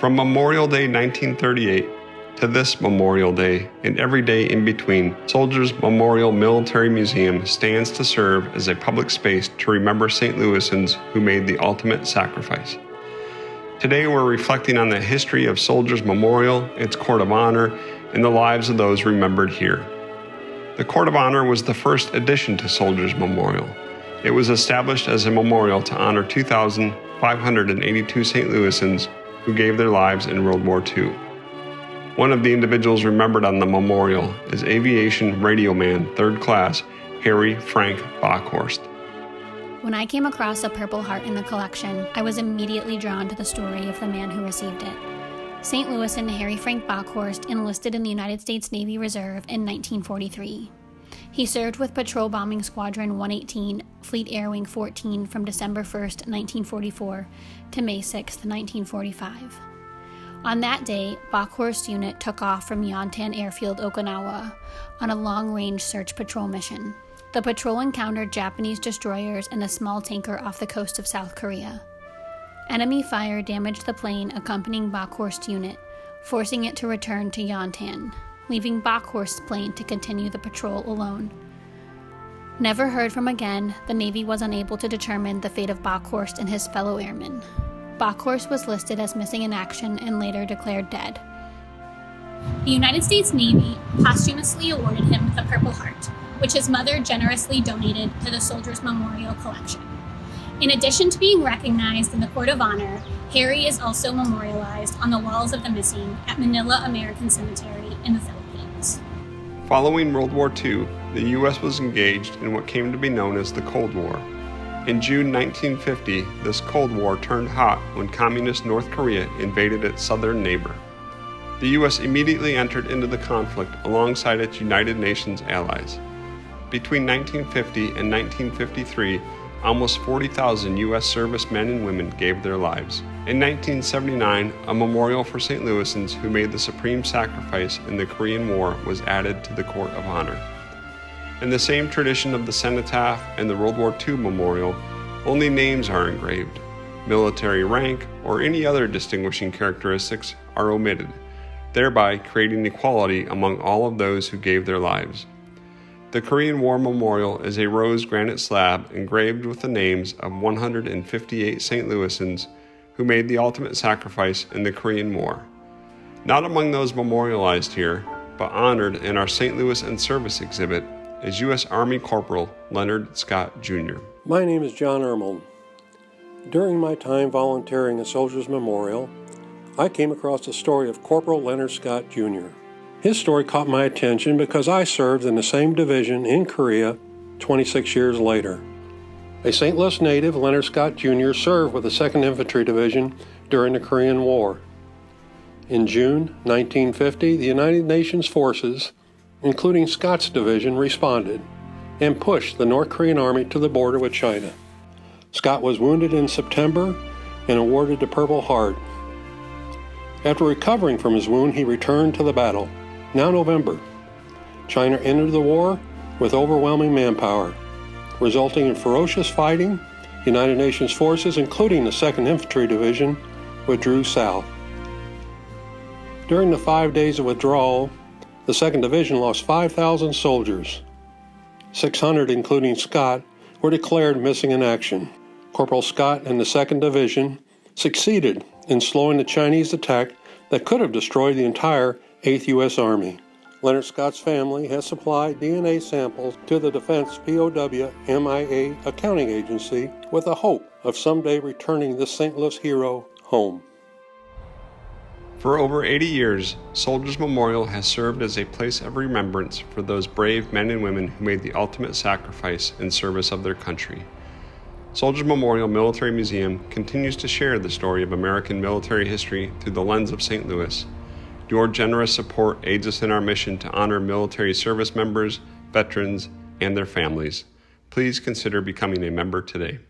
From Memorial Day 1938 to this Memorial Day and every day in between, Soldiers Memorial Military Museum stands to serve as a public space to remember St. Louisans who made the ultimate sacrifice. Today we're reflecting on the history of Soldiers Memorial, its Court of Honor, and the lives of those remembered here. The Court of Honor was the first addition to Soldiers Memorial. It was established as a memorial to honor 2,582 St. Louisans who gave their lives in World War II. One of the individuals remembered on the memorial is aviation radioman 3rd Class Harry Frank Bockhorst. When I came across a Purple Heart in the collection, I was immediately drawn to the story of the man who received it. St. Louisan Harry Frank Bockhorst enlisted in the United States Navy Reserve in 1943. He served with Patrol Bombing Squadron 118, Fleet Air Wing 14 from December 1st, 1944 to May 6th, 1945. On that day, Bockhorst's unit took off from Yontan Airfield, Okinawa, on a long-range search patrol mission. The patrol encountered Japanese destroyers and a small tanker off the coast of South Korea. Enemy fire damaged the plane accompanying Bockhorst's unit, forcing it to return to Yontan, leaving Bockhorst's plane to continue the patrol alone. Never heard from again, the Navy was unable to determine the fate of Bockhorst and his fellow airmen. Bockhorst was listed as missing in action and later declared dead. The United States Navy posthumously awarded him the Purple Heart, which his mother generously donated to the Soldiers Memorial Collection. In addition to being recognized in the Court of Honor, Harry is also memorialized on the walls of the missing at Manila American Cemetery in the Philippines. Following World War II, the U.S. was engaged in what came to be known as the Cold War. In June 1950, this Cold War turned hot when Communist North Korea invaded its southern neighbor. The U.S. immediately entered into the conflict alongside its United Nations allies. Between 1950 and 1953, almost 40,000 U.S. servicemen and women gave their lives. In 1979, a memorial for St. Louisans who made the supreme sacrifice in the Korean War was added to the Court of Honor. In the same tradition of the cenotaph and the World War II memorial, only names are engraved. Military rank or any other distinguishing characteristics are omitted, thereby creating equality among all of those who gave their lives. The Korean War Memorial is a rose granite slab engraved with the names of 158 St. Louisans who made the ultimate sacrifice in the Korean War. Not among those memorialized here, but honored in our St. Louis in Service exhibit, is U.S. Army Corporal Leonard Scott, Jr. My name is John Ermel. During my time volunteering at Soldiers Memorial, I came across the story of Corporal Leonard Scott, Jr. His story caught my attention because I served in the same division in Korea 26 years later. A St. Louis native, Leonard Scott Jr. served with the 2nd Infantry Division during the Korean War. In June 1950, the United Nations forces, including Scott's division, responded and pushed the North Korean army to the border with China. Scott was wounded in September and awarded the Purple Heart. After recovering from his wound, he returned to the battle. Now November, China entered the war with overwhelming manpower, resulting in ferocious fighting. United Nations forces, including the 2nd Infantry Division, withdrew south. During the 5 days of withdrawal, the 2nd Division lost 5,000 soldiers. 600, including Scott, were declared missing in action. Corporal Scott and the 2nd Division succeeded in slowing the Chinese attack that could have destroyed the entire 8th U.S. Army. Leonard Scott's family has supplied DNA samples to the Defense POW MIA Accounting Agency with the hope of someday returning this St. Louis hero home. For over 80 years, Soldiers Memorial has served as a place of remembrance for those brave men and women who made the ultimate sacrifice in service of their country. Soldiers Memorial Military Museum continues to share the story of American military history through the lens of St. Louis. Your generous support aids us in our mission to honor military service members, veterans, and their families. Please consider becoming a member today.